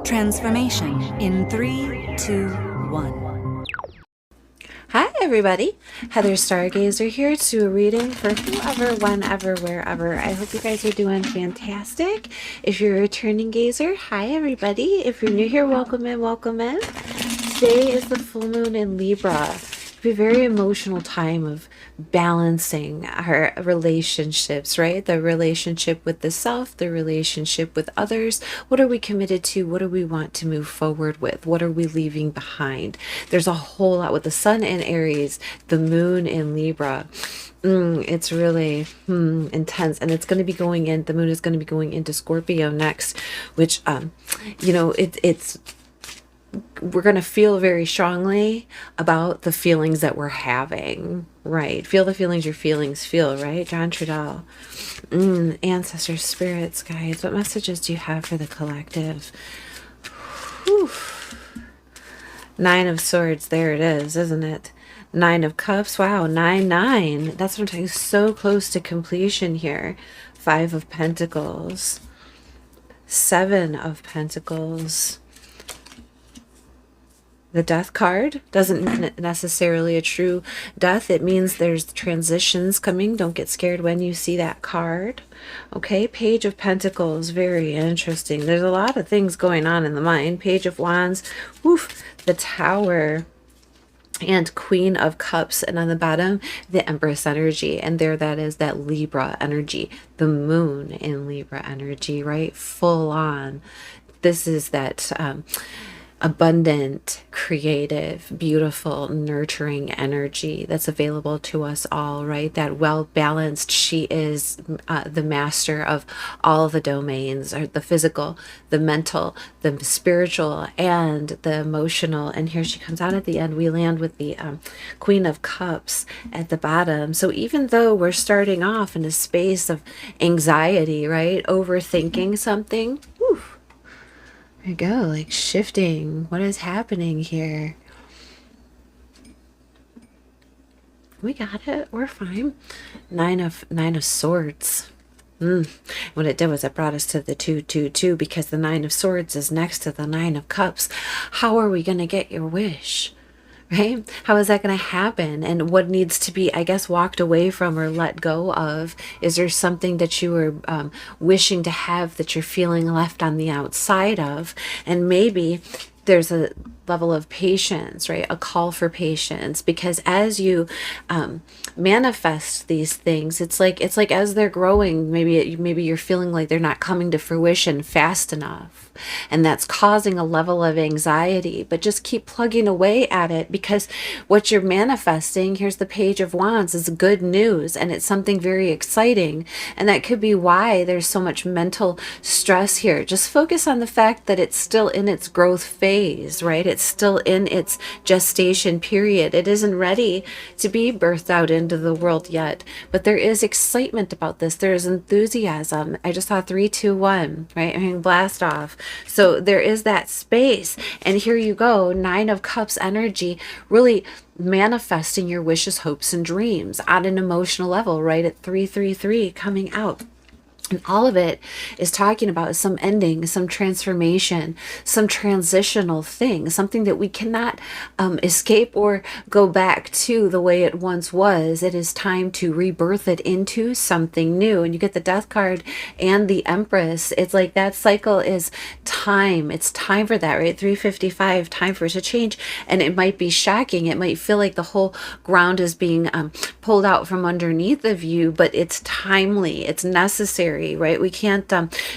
Transformation in 3, 2, 1. Hi everybody, Heather Stargazer here to do a reading for whoever, whenever, wherever. I hope you guys are doing fantastic. If you're a returning gazer, hi everybody. If you're new here, welcome in, welcome in. Today is the full moon in Libra. It'll be a very emotional time of balancing our relationships, right? The relationship with the self, the relationship with others. What are we committed to? What do we want to move forward with? What are we leaving behind? There's a whole lot with the sun in Aries, the moon in Libra. It's really intense, and it's going to be going in, the moon is going to be going into Scorpio next, which it's we're going to feel very strongly about the feelings that we're having, right? Feel the feelings your feelings feel, right? John Trudell. Ancestors, spirits, guides, what messages do you have for the collective? Whew. Nine of Swords, there it is, isn't it? Nine of Cups, wow, 9-9. That's what I'm talking, so close to completion here. Five of Pentacles. Seven of Pentacles. The Death card doesn't mean necessarily a true death. It means there's transitions coming. Don't get scared when you see that card. Okay, Page of Pentacles, very interesting. There's a lot of things going on in the mind. Page of Wands, woof, the Tower, and Queen of Cups, and on the bottom, the Empress energy. And there that is, that Libra energy, the moon in Libra energy, right? Full on. This is that abundant, creative, beautiful, nurturing energy that's available to us all, right? That well-balanced, she is the master of all the domains, or the physical, the mental, the spiritual, and the emotional. And here she comes out at the end. We land with the Queen of Cups at the bottom. So even though we're starting off in a space of anxiety, right? Overthinking something, whew, there you go, like shifting. What is happening here? We got it. We're fine. Nine of Swords. What it did was it brought us to the 2-2-2, because the Nine of Swords is next to the Nine of Cups. How are we going to get your wish? Right? How is that going to happen? And what needs to be, I guess, walked away from or let go of? Is there something that you were wishing to have that you're feeling left on the outside of? And maybe there's a level of patience, right? A call for patience, because as you manifest these things, it's like as they're growing, maybe you're feeling like they're not coming to fruition fast enough, and that's causing a level of anxiety. But just keep plugging away at it, because what you're manifesting, here's the Page of Wands, is good news, and it's something very exciting. And that could be why there's so much mental stress here. Just focus on the fact that it's still in its growth phase, right? It's still in its gestation period. It isn't ready to be birthed out into the world yet, but there is excitement about this. There is enthusiasm. I just saw 3, 2, 1, right? I mean, blast off. So there is that space, and here you go, Nine of Cups energy, really manifesting your wishes, hopes, and dreams on an emotional level, right? At 333 coming out. And all of it is talking about some ending, some transformation, some transitional thing, something that we cannot escape or go back to the way it once was. It is time to rebirth it into something new. And you get the Death card and the Empress. It's like that cycle is time. It's time for that, right? 355, time for it to change. And it might be shocking. It might feel like the whole ground is being pulled out from underneath of you, but it's timely. It's necessary. Right? We can't,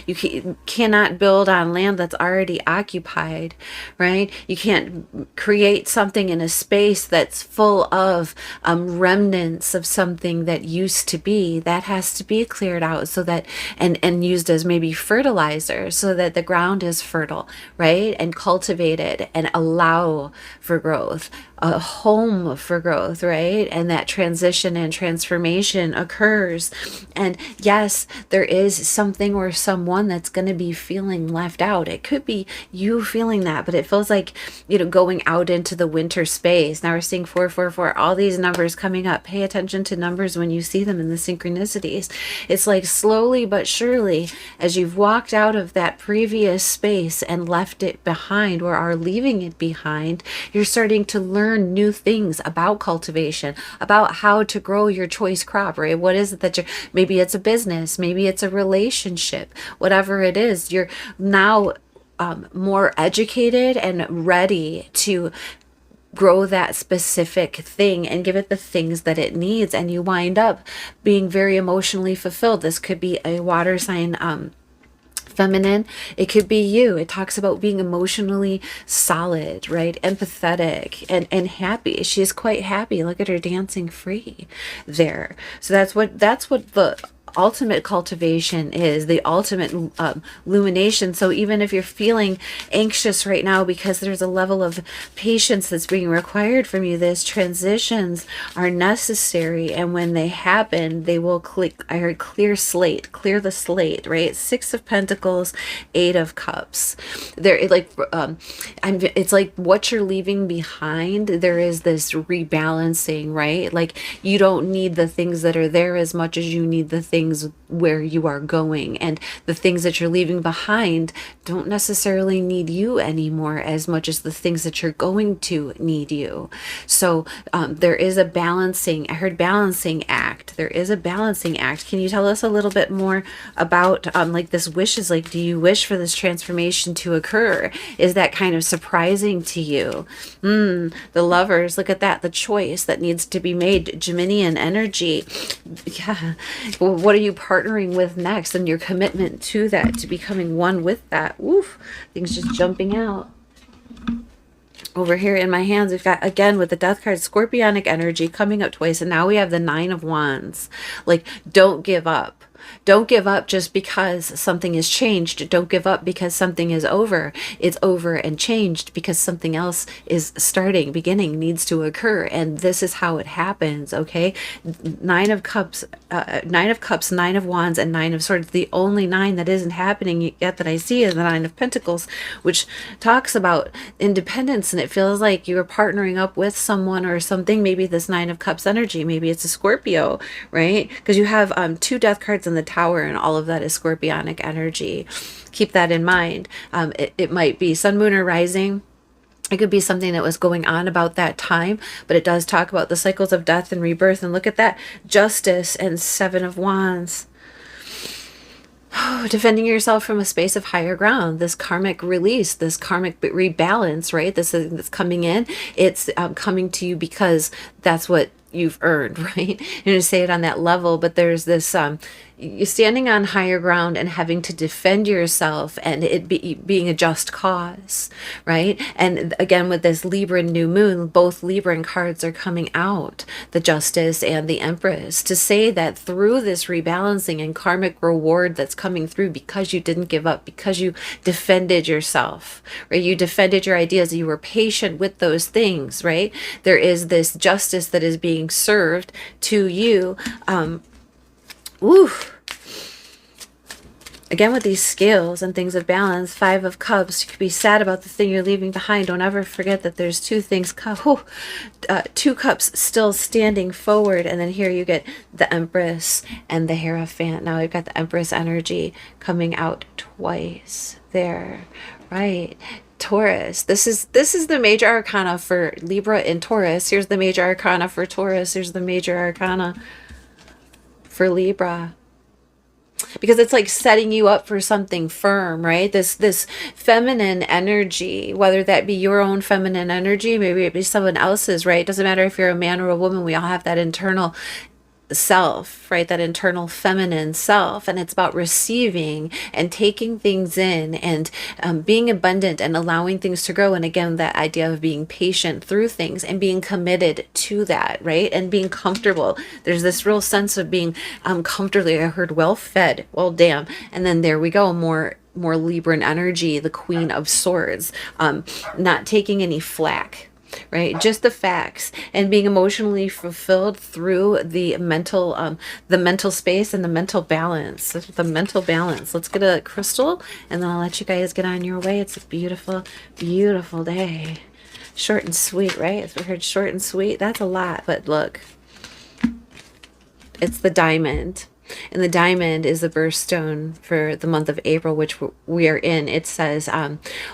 you cannot build on land that's already occupied, right? You can't create something in a space that's full of remnants of something that used to be. That has to be cleared out, so that, and used as maybe fertilizer, so that the ground is fertile, right? And cultivated and allow for growth, a home for growth, right? And that transition and transformation occurs. And yes, there is something or someone that's going to be feeling left out. It could be you feeling that, but it feels like, you know, going out into the winter space. Now we're seeing 444, all these numbers coming up. Pay attention to numbers when you see them in the synchronicities. It's like slowly but surely, as you've walked out of that previous space and left it behind, or are leaving it behind, you're starting to learn new things about cultivation, about how to grow your choice crop, right? What is it that you're, maybe it's a business, maybe it's a relationship, whatever it is, you're now more educated and ready to grow that specific thing and give it the things that it needs, and you wind up being very emotionally fulfilled. This could be a water sign feminine, it could be you. It talks about being emotionally solid, right? Empathetic and happy. She is quite happy. Look at her dancing free there. So that's what the ultimate cultivation is, the ultimate illumination. So even if you're feeling anxious right now because there's a level of patience that's being required from you, these transitions are necessary, and when they happen, they will click. I heard clear the slate, right? 6 of Pentacles, 8 of Cups. There, like, it's like what you're leaving behind. There is this rebalancing, right? Like, you don't need the things that are there as much as you need the things where you are going, and the things that you're leaving behind don't necessarily need you anymore as much as the things that you're going to need you. So there is a balancing. I heard balancing act. There is a balancing act. Can you tell us a little bit more about like this wish? Is like, do you wish for this transformation to occur? Is that kind of surprising to you? The Lovers, look at that, the choice that needs to be made. Geminian energy. Yeah. Well, what are you partnering with next, and your commitment to that, to becoming one with that? Oof, things just jumping out. Over here in my hands, we've got, again, with the Death card, Scorpionic energy coming up twice, and now we have the 9 of Wands. Like, don't give up. Don't give up just because something is changed. Don't give up because something is over. It's over and changed because something else is starting, beginning, needs to occur. And this is how it happens, okay? 9 of Cups, 9 of Wands, and 9 of Swords. The only 9 that isn't happening yet that I see is the 9 of Pentacles, which talks about independence. And it feels like you're partnering up with someone or something. Maybe this 9 of Cups energy, maybe it's a Scorpio, right? Because you have 2 Death cards in the Tower, and all of that is Scorpionic energy. Keep that in mind. It might be Sun, Moon, or Rising. It could be something that was going on about that time, but it does talk about the cycles of death and rebirth. And look at that, Justice and 7 of Wands. Defending yourself from a space of higher ground, this karmic release, this karmic rebalance, right? This is that's coming in. It's coming to you because that's what you've earned, right? You're going to say it on that level, but there's this you're standing on higher ground and having to defend yourself, and it being a just cause, right? And again, with this Libra new moon, both Libra cards are coming out, the Justice and the Empress, to say that through this rebalancing and karmic reward that's coming through because you didn't give up, because you defended yourself, right? You defended your ideas, you were patient with those things, right? There is this justice that is being served to you. Again, with these scales and things of balance, 5 of Cups, you could be sad about the thing you're leaving behind. Don't ever forget that there's 2 things, 2 cups still standing forward. And then here you get the Empress and the Hierophant. Now we've got the Empress energy coming out twice there, right? Taurus, this is the major arcana for Libra and Taurus. Here's the major arcana for Taurus. Here's the major arcana for Libra, because it's like setting you up for something firm, right? This feminine energy, whether that be your own feminine energy, maybe it be someone else's, right? It doesn't matter if you're a man or a woman. We all have that internal self, right? That internal feminine self, and it's about receiving and taking things in and being abundant and allowing things to grow. And again, that idea of being patient through things and being committed to that, right? And being comfortable. There's this real sense of being comfortably, I heard, well fed, well damn, and then there we go, more Libran energy, the Queen of Swords, not taking any flack. right? Just the facts, and being emotionally fulfilled through the mental space and the mental balance. The mental balance. Let's get a crystal, and then I'll let you guys get on your way. It's a beautiful, beautiful day. Short and sweet, right? As we heard, short and sweet. That's a lot, but look, it's the diamond. And the diamond is the birthstone for the month of April, which we are in. It says,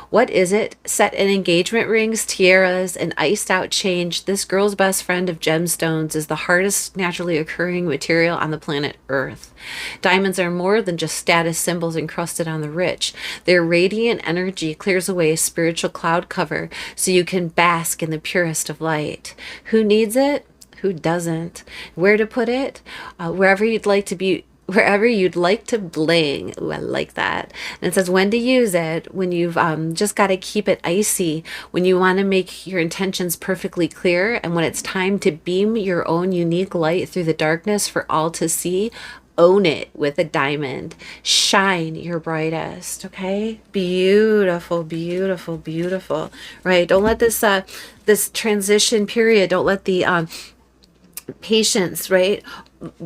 what is it? Set in engagement rings, tiaras, and iced out change. This girl's best friend of gemstones is the hardest naturally occurring material on the planet Earth. Diamonds are more than just status symbols encrusted on the rich. Their radiant energy clears away a spiritual cloud cover so you can bask in the purest of light. Who needs it? Who doesn't? Where to put it? Wherever you'd like to be, wherever you'd like to bling. Ooh, I like that. And it says when to use it, when you've just got to keep it icy, when you want to make your intentions perfectly clear, and when it's time to beam your own unique light through the darkness for all to see. Own it with a diamond. Shine your brightest. Okay, beautiful, beautiful, beautiful. Right? Don't let this this transition period, don't let the patience, right,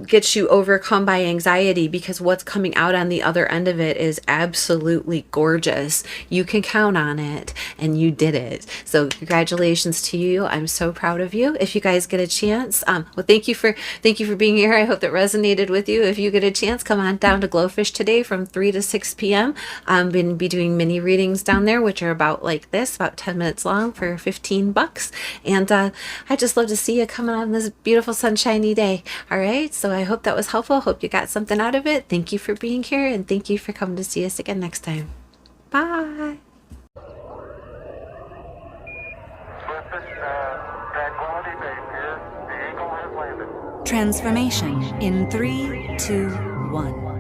gets you overcome by anxiety, because what's coming out on the other end of it is absolutely gorgeous. You can count on it, and you did it. So congratulations to you. I'm so proud of you. If you guys get a chance, well, thank you for being here. I hope that resonated with you. If you get a chance, come on down to Glowfish today from 3 to 6 p.m. I'm going to be doing mini readings down there, which are about like this, about 10 minutes long for $15. And I just love to see you coming on this beautiful sunshiny day. All right. So I hope that was helpful. Hope you got something out of it. Thank you for being here, and thank you for coming to see us again next time. Bye. Transformation in 3, 2, 1.